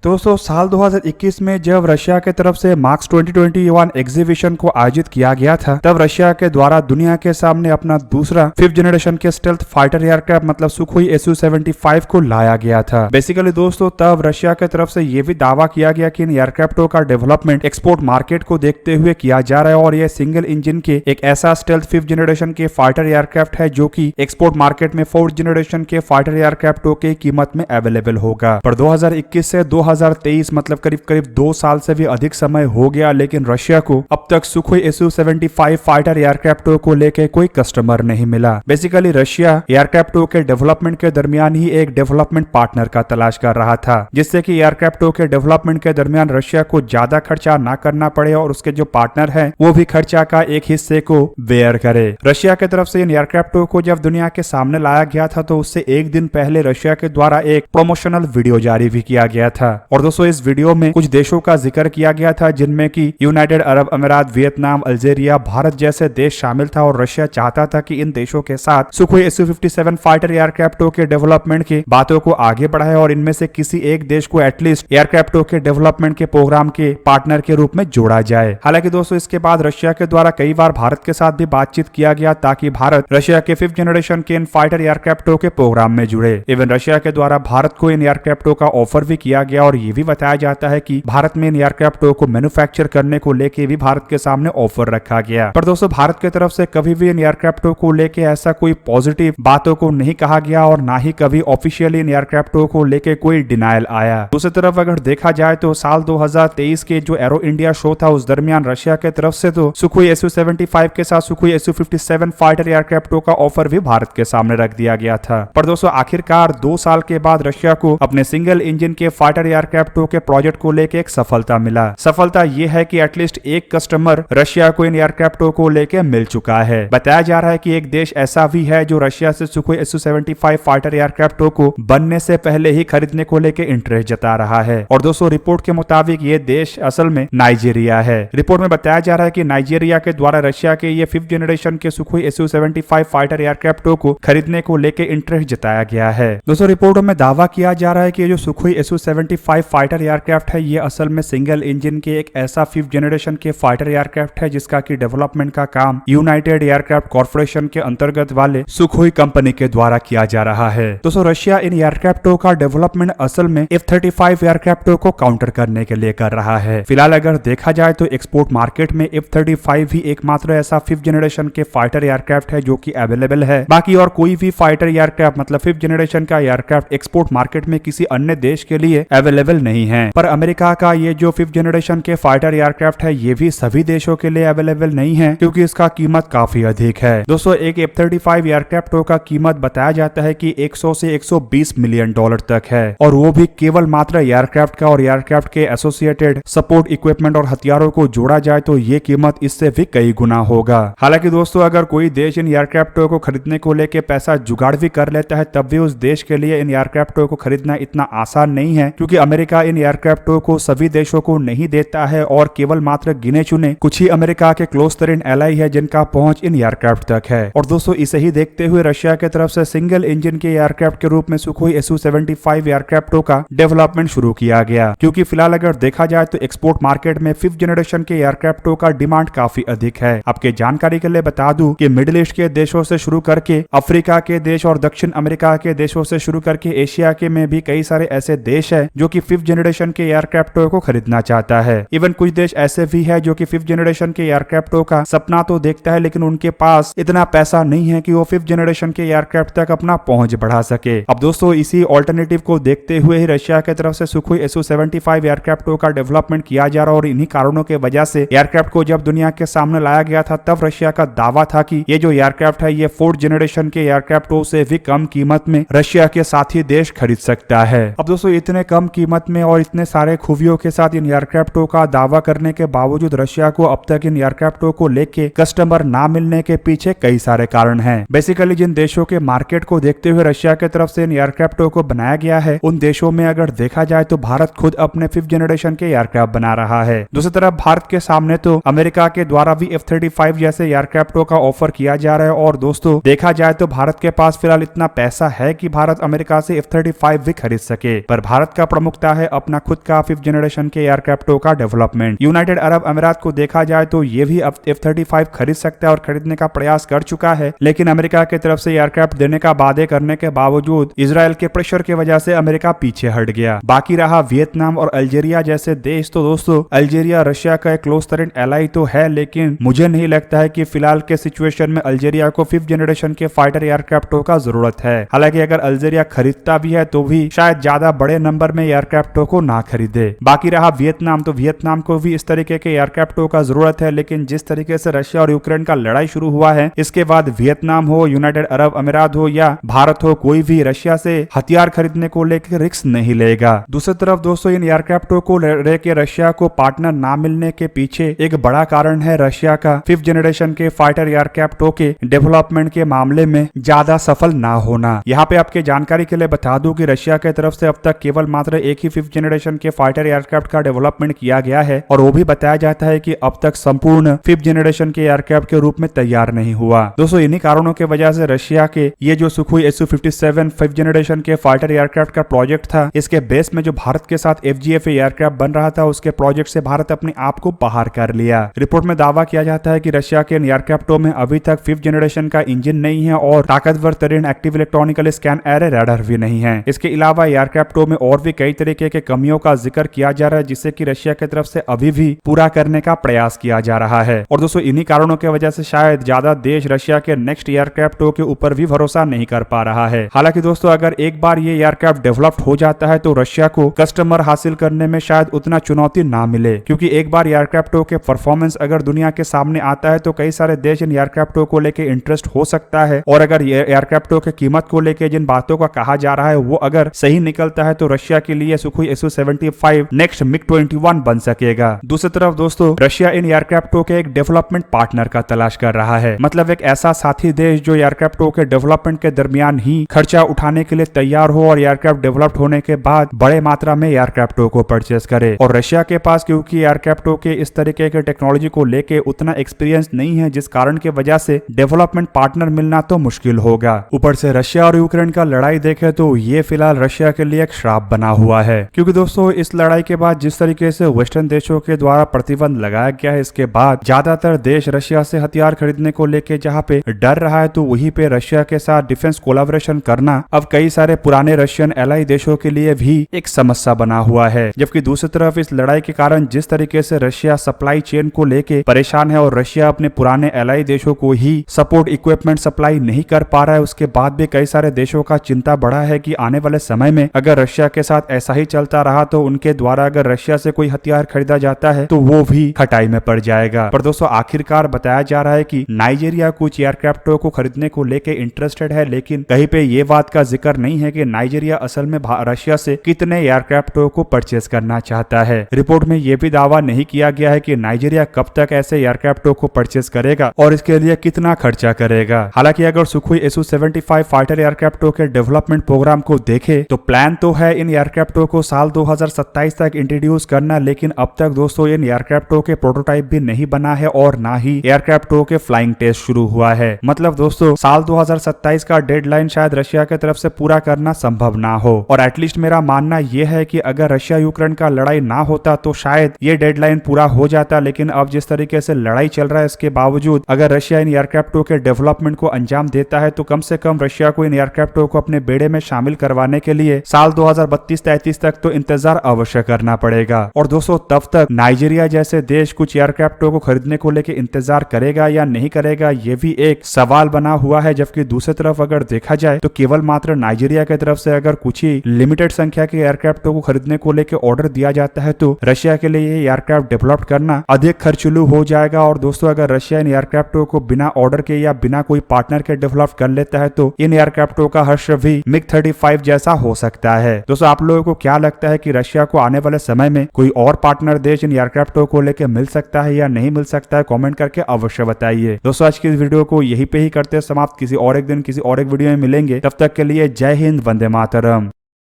दोस्तों साल 2021 में जब रशिया के तरफ से मार्क्स 2021 एग्जीबिशन को आयोजित किया गया था, तब रशिया के द्वारा दुनिया के सामने अपना दूसरा 5th जनरेशन के स्टेल्थ फाइटर एयरक्राफ्ट मतलब सुखोई Su-75 को लाया गया था। बेसिकली दोस्तों तब रशिया के तरफ से ये भी दावा किया गया कि इन एयरक्राफ्टों का डेवलपमेंट एक्सपोर्ट मार्केट को देखते हुए किया जा रहा है और ये सिंगल इंजन के एक ऐसा स्टेल्थ 5th जनरेशन के फाइटर एयरक्राफ्ट है जो कि एक्सपोर्ट मार्केट में 4th जनरेशन के फाइटर एयरक्राफ्टों की कीमत में अवेलेबल होगा। पर 2021 से 2023 मतलब करीब 2 साल से भी अधिक समय हो गया, लेकिन रशिया को अब तक सुखोई Su-75 फाइटर एयरक्राफ्टों को लेकर कोई कस्टमर नहीं मिला। बेसिकली रशिया एयरक्राफ्टों के डेवलपमेंट के दरमियान ही एक डेवलपमेंट पार्टनर का तलाश कर रहा था, जिससे कि एयरक्राफ्टों के डेवलपमेंट के दरमियान रशिया को ज्यादा खर्चा ना करना पड़े और उसके जो पार्टनर है वो भी खर्चा का एक हिस्से को बेयर करे। रशिया की तरफ से इन एयरक्राफ्टों को जब दुनिया के सामने लाया गया था तो उससे एक दिन पहले रशिया के द्वारा एक प्रमोशनल वीडियो जारी भी किया गया था। और दोस्तों इस वीडियो में कुछ देशों का जिक्र किया गया था जिनमें कि यूनाइटेड अरब अमीरात, वियतनाम, अल्जीरिया, भारत जैसे देश शामिल था और रशिया चाहता था कि इन देशों के साथ सुखोई Su-57 फाइटर एयरक्राफ्टों के डेवलपमेंट की बातों को आगे बढ़ाए और इनमें से किसी एक देश को एटलीस्ट एयरक्राफ्टों के डेवलपमेंट के प्रोग्राम के पार्टनर के रूप में जोड़ा जाए। हालांकि दोस्तों इसके बाद रशिया के द्वारा कई बार भारत के साथ भी बातचीत किया गया ताकि भारत रशिया के 5th जनरेशन के इन फाइटर एयरक्राफ्टों के प्रोग्राम में जुड़े। इवन रशिया के द्वारा भारत को इन एयरक्राफ्टों का ऑफर भी किया गया और ये भी बताया जाता है कि भारत में इन एयरक्राफ्टों को मैन्युफैक्चर करने को लेके भी भारत के सामने ऑफर रखा गया। पर दोस्तों भारत की तरफ से कभी भी इन एयरक्राफ्टों को लेके ऐसा कोई पॉजिटिव बातों को नहीं कहा गया और ना ही कभी ऑफिशियली इन एयरक्राफ्टों को लेके कोई डिनायल आया। दूसरी तरफ अगर देखा जाए तो साल 2023 के जो एरो इंडिया शो था उस दरमियान रशिया के तरफ से तो सुखोई Su-75 के साथ सुखोई Su-57 फाइटर एयरक्राफ्टों का ऑफर भी भारत के सामने रख दिया गया था। पर दोस्तों आखिरकार 2 साल के बाद रशिया को अपने सिंगल इंजन के फाइटर एयरक्राफ्टों के प्रोजेक्ट को लेके एक सफलता मिला। सफलता ये है कि एटलीस्ट एक कस्टमर रशिया को इन एयरक्राफ्टों को लेके मिल चुका है। बताया जा रहा है कि एक देश ऐसा भी है जो रशिया से सुखोई Su-75 फाइटर एयरक्राफ्टों को बनने से पहले ही खरीदने को लेके इंटरेस्ट जता रहा है। और दोस्तों रिपोर्ट के मुताबिक ये देश असल में नाइजीरिया है। रिपोर्ट में बताया जा रहा है कि नाइजीरिया के द्वारा रशिया के ये 5th जनरेशन के सुखोई Su-75 फाइटर एयरक्राफ्टों को खरीदने को लेके इंटरेस्ट जताया गया है। दोस्तों रिपोर्टों में दावा किया जा रहा है कि जो सुखोई Su-75 फाइटर एयरक्राफ्ट है ये असल में सिंगल इंजन के एक ऐसा 5th जनरेशन के फाइटर एयरक्राफ्ट है जिसका की डेवलपमेंट का काम यूनाइटेड एयरक्राफ्ट कॉर्पोरेशन के अंतर्गत वाले सुखोई कंपनी के द्वारा किया जा रहा है। दोस्तों रशिया इन एयरक्राफ्टों का डेवलपमेंट असल में F-35 एयरक्राफ्टों को काउंटर करने के लिए कर रहा है। फिलहाल अगर देखा जाए तो एक्सपोर्ट मार्केट में F-35 ही एकमात्र ऐसा 5th जनरेशन के फाइटर एयरक्राफ्ट है जो कि अवेलेबल है। बाकी और कोई भी फाइटर एयरक्राफ्ट मतलब 5th जनरेशन का एयरक्राफ्ट एक्सपोर्ट मार्केट में किसी अन्य देश के लिए अवेलेबल नहीं है। पर अमेरिका का ये जो 5th जनरेशन के फाइटर एयरक्राफ्ट है ये भी सभी देशों के लिए अवेलेबल नहीं है क्योंकि इसका कीमत काफी अधिक है। दोस्तों एक F-35 एयरक्राफ्टों का कीमत बताया जाता है कि 100 से 120 मिलियन डॉलर तक है और वो भी केवल मात्र एयरक्राफ्ट का और एयरक्राफ्ट के एसोसिएटेड सपोर्ट इक्विपमेंट और हथियारों को जोड़ा जाए तो ये कीमत इससे भी कई गुना होगा। हालांकि दोस्तों अगर कोई देश इन एयरक्राफ्टों को खरीदने को लेकर पैसा जुगाड़ भी कर लेता है तब भी उस देश के लिए इन एयरक्राफ्टों को खरीदना इतना आसान नहीं है क्योंकि अमेरिका इन एयरक्राफ्टों को सभी देशों को नहीं देता है और केवल मात्र गिने चुने कुछ ही अमेरिका के क्लोज तरीन एलाई है जिनका पहुंच इन एयरक्राफ्ट तक है। और दोस्तों इसे ही देखते हुए रशिया की तरफ से सिंगल इंजन के एयरक्राफ्ट के रूप में सुखोई Su-75 एयरक्राफ्टों का डेवलपमेंट शुरू किया गया क्योंकि फिलहाल अगर देखा जाए तो एक्सपोर्ट मार्केट में 5th जनरेशन के एयरक्राफ्टों का डिमांड काफी अधिक है। आपके जानकारी के लिए बता दूं कि मिडिल ईस्ट के देशों से शुरू करके अफ्रीका के देश और दक्षिण अमेरिका के देशों से शुरू करके एशिया के में भी कई सारे ऐसे देश है जो कि 5th जनरेशन के एयरक्राफ्टों को खरीदना चाहता है। इवन कुछ देश ऐसे भी है जो कि 5th जनरेशन के एयरक्राफ्टों का सपना तो देखता है लेकिन उनके पास इतना पैसा नहीं है कि वो 5th जनरेशन के एयरक्राफ्ट तक अपना पहुंच बढ़ा सके। अब दोस्तों इसी ऑल्टरनेटिव को देखते हुए ही रशिया की तरफ से सुखोई Su-75 एयरक्राफ्टों का डेवलपमेंट किया जा रहा और इन्हीं कारणों के वजह से एयरक्राफ्ट को जब दुनिया के सामने लाया गया था तब रशिया का दावा था कि ये जो एयरक्राफ्ट है ये 4th जनरेशन के एयरक्राफ्टों से भी कम कीमत में रशिया के साथी देश खरीद सकता है। अब दोस्तों इतने कम कीमत में और इतने सारे खूबियों के साथ इन एयरक्राफ्टों का दावा करने के बावजूद रशिया को अब तक इन एयरक्राफ्टों को लेके कस्टमर ना मिलने के पीछे कई सारे कारण हैं। बेसिकली जिन देशों के मार्केट को देखते हुए रशिया की तरफ से इन एयरक्राफ्टों को बनाया गया है उन देशों में अगर देखा जाए तो भारत खुद अपने 5th जनरेशन के एयरक्राफ्ट बना रहा है। दूसरी तरफ भारत के सामने तो अमेरिका के द्वारा भी F-35 जैसे एयरक्राफ्टों का ऑफर किया जा रहा है और दोस्तों देखा जाए तो भारत के पास फिलहाल इतना पैसा है कि भारत अमेरिका से F-35 भी खरीद सके। पर भारत का प्रमुख रोकता है अपना खुद का 5th जनरेशन के एयरक्राफ्टों का डेवलपमेंट। यूनाइटेड अरब अमीरात को देखा जाए तो ये भी अब F-35 खरीद सकता है और खरीदने का प्रयास कर चुका है, लेकिन अमेरिका की तरफ से एयरक्राफ्ट देने का वादे करने के बावजूद इजराइल के प्रेशर की वजह से अमेरिका पीछे हट गया। बाकी रहा वियतनाम और अल्जीरिया जैसे देश, तो दोस्तों अल्जीरिया रशिया का एक क्लोज थर्ड एलाई तो है, लेकिन मुझे नहीं लगता है कि फिलहाल के सिचुएशन में अल्जीरिया को 5th जनरेशन के फाइटर एयरक्राफ्टों का जरूरत है। हालांकि अगर अल्जीरिया खरीदता भी है तो भी शायद ज्यादा बड़े नंबर में एयरक्राफ्टों को ना खरीदे। बाकी रहा वियतनाम, तो वियतनाम को भी इस तरीके के एयरक्राफ्टों का जरूरत है, लेकिन जिस तरीके से रशिया और यूक्रेन का लड़ाई शुरू हुआ है, इसके बाद वियतनाम हो, यूनाइटेड अरब अमीरात हो या भारत हो, कोई भी रशिया से हथियार खरीदने को लेकर रिस्क नहीं लेगा। दूसरी तरफ दोस्तों इन एयरक्राफ्टों को लेकर रशिया को पार्टनर ना मिलने के पीछे एक बड़ा कारण है रशिया का 5th जनरेशन के फाइटर एयरक्राफ्टों के डेवलपमेंट के मामले में ज्यादा सफल ना होना। यहाँ पे आपके जानकारी के लिए बता दूं कि रशिया के तरफ से अब तक केवल मात्र एक ही 5th जनरेशन के फाइटर एयरक्राफ्ट का डेवलपमेंट किया गया है, और वो भी बताया जाता है कि अब तक संपूर्ण 5th जनरेशन के एयरक्राफ्ट के रूप में तैयार नहीं हुआ। दोस्तों इन्हीं कारणों की वजह से रशिया के ये जो सुखोई Su-57 5th जनरेशन के फाइटर एयरक्राफ्ट का प्रोजेक्ट था, इसके बेस में जो भारत के साथ FGF एयरक्राफ्ट बन रहा था, उसके प्रोजेक्ट से भारत अपने आप को बाहर कर लिया। रिपोर्ट में दावा किया जाता है कि रशिया के एयरक्राफ्टों में अभी तक 5th जनरेशन का इंजन नहीं है और ताकतवर तरीन active electronical scan array radar भी नहीं है। इसके अलावा एयरक्राफ्टों में और भी कई तरीके के कमियों का जिक्र किया जा रहा है, जिससे कि रशिया की तरफ से अभी भी पूरा करने का प्रयास किया जा रहा है। और दोस्तों इन्हीं कारणों की वजह से शायद ज्यादा देश रशिया के नेक्स्ट एयरक्राफ्टों के ऊपर भी भरोसा नहीं कर पा रहा है। हालांकि दोस्तों अगर एक बार ये एयरक्राफ्ट डेवलप्ड हो जाता है तो रशिया को कस्टमर हासिल करने में शायद उतना चुनौती ना मिले, क्योंकि एक बार एयरक्राफ्टों के परफॉर्मेंस अगर दुनिया के सामने आता है तो कई सारे देश इन एयरक्राफ्टों को लेकर इंटरेस्ट हो सकता है। और अगर एयरक्राफ्टों की कीमत को लेकर जिन बातों का कहा जा रहा है वो अगर सही निकलता है तो रशिया के लिए सुखोई Su-75 नेक्स्ट MiG-21 बन सकेगा। दूसरी तरफ दोस्तों रशिया इन एयरक्राफ्टों के एक डेवलपमेंट पार्टनर का तलाश कर रहा है, मतलब एक ऐसा साथी देश जो एयरक्राफ्टों के डेवलपमेंट के दरमियान ही खर्चा उठाने के लिए तैयार हो और एयरक्राफ्ट डेवलप्ड होने के बाद बड़े मात्रा में एयरक्राफ्टों को परचेस करे। और रशिया के पास क्योंकि एयरक्राफ्टों के इस तरीके के टेक्नोलॉजी को लेके उतना एक्सपीरियंस नहीं है, जिस कारण की वजह से डेवलपमेंट पार्टनर मिलना तो मुश्किल होगा। ऊपर से रशिया और यूक्रेन का लड़ाई देखे तो ये फिलहाल रशिया के लिए एक श्राप बना हुआ है, क्योंकि दोस्तों इस लड़ाई के बाद जिस तरीके से वेस्टर्न देशों के द्वारा प्रतिबंध लगाया गया है, इसके बाद ज्यादातर देश रशिया से हथियार खरीदने को लेके जहाँ पे डर रहा है, तो वहीं पे रशिया के साथ डिफेंस कोलैबोरेशन करना अब कई सारे पुराने रशियन एलाई देशों के लिए भी एक समस्या बना हुआ है। जबकि दूसरी तरफ इस लड़ाई के कारण जिस तरीके से रशिया सप्लाई चेन को लेके परेशान है और रशिया अपने पुराने एलाई देशों को ही सपोर्ट इक्विपमेंट सप्लाई नहीं कर पा रहा है, उसके बाद भी कई सारे देशों का चिंता बढ़ा है कि आने वाले समय में अगर रशिया के साथ ऐसा ही चलता रहा तो उनके द्वारा अगर रशिया से कोई हथियार खरीदा जाता है तो वो भी खटाई में पड़ जाएगा। पर दोस्तों आखिरकार बताया जा रहा है कि नाइजीरिया कुछ एयरक्राफ्टों को खरीदने को लेके इंटरेस्टेड है, लेकिन कहीं पे ये बात का जिक्र नहीं है कि नाइजीरिया असल में रशिया से कितने एयरक्राफ्टों को परचेस करना चाहता है। रिपोर्ट में यह भी दावा नहीं किया गया है कि नाइजीरिया कब तक ऐसे एयरक्राफ्टों को परचेस करेगा और इसके लिए कितना खर्चा करेगा। हालांकि अगर सुखोई Su-75 फाइटर एयरक्राफ्टों के डेवलपमेंट प्रोग्राम को देखे तो प्लान तो है इन एयरक्राफ्टों को साल 2027 तक इंट्रोड्यूस करना, लेकिन अब तक दोस्तों इन एयरक्राफ्टों के प्रोटोटाइप भी नहीं बना है और ना ही एयरक्राफ्टों के फ्लाइंग टेस्ट शुरू हुआ है। मतलब दोस्तों साल 2027 का डेडलाइन शायद रशिया की तरफ से पूरा करना संभव ना हो। और एटलीस्ट मेरा मानना यह है कि अगर रशिया यूक्रेन का लड़ाई ना होता तो शायद ये डेडलाइन पूरा हो जाता, लेकिन अब जिस तरीके से लड़ाई चल रहा है इसके बावजूद अगर रशिया इन एयरक्राफ्टों के डेवलपमेंट को अंजाम देता है तो कम से कम रशिया को इन एयरक्राफ्टों को अपने बेड़े में शामिल करवाने के लिए साल 2032-33 तक तो इंतजार अवश्य करना पड़ेगा। और दोस्तों तब तक नाइजीरिया जैसे देश कुछ एयरक्राफ्टों को खरीदने को लेकर इंतजार करेगा या नहीं करेगा, ये भी एक सवाल बना हुआ है। जबकि दूसरी तरफ अगर देखा जाए तो केवल मात्र नाइजीरिया की तरफ से अगर कुछ ही लिमिटेड संख्या के एयरक्राफ्टों को खरीदने को लेकर ऑर्डर दिया जाता है तो रशिया के लिए ये एयरक्राफ्ट डेवलप करना अधिक खर्चीलू हो जाएगा। और दोस्तों अगर रशिया इन एयरक्राफ्टों को बिना ऑर्डर के या बिना कोई पार्टनर के डेवलप कर लेता है तो इन एयरक्राफ्टों का हश्र भी MiG-35 जैसा हो सकता है। दोस्तों आप लोगों को क्या लगता है कि रशिया को आने वाले समय में कोई और पार्टनर देश इन एयरक्राफ्टों को लेकर मिल सकता है या नहीं मिल सकता है, कमेंट करके अवश्य बताइए। दोस्तों आज की इस वीडियो को यहीं पे ही करते हैं समाप्त। किसी और एक दिन किसी और एक वीडियो में मिलेंगे, तब तक के लिए जय हिंद, वंदे मातरम।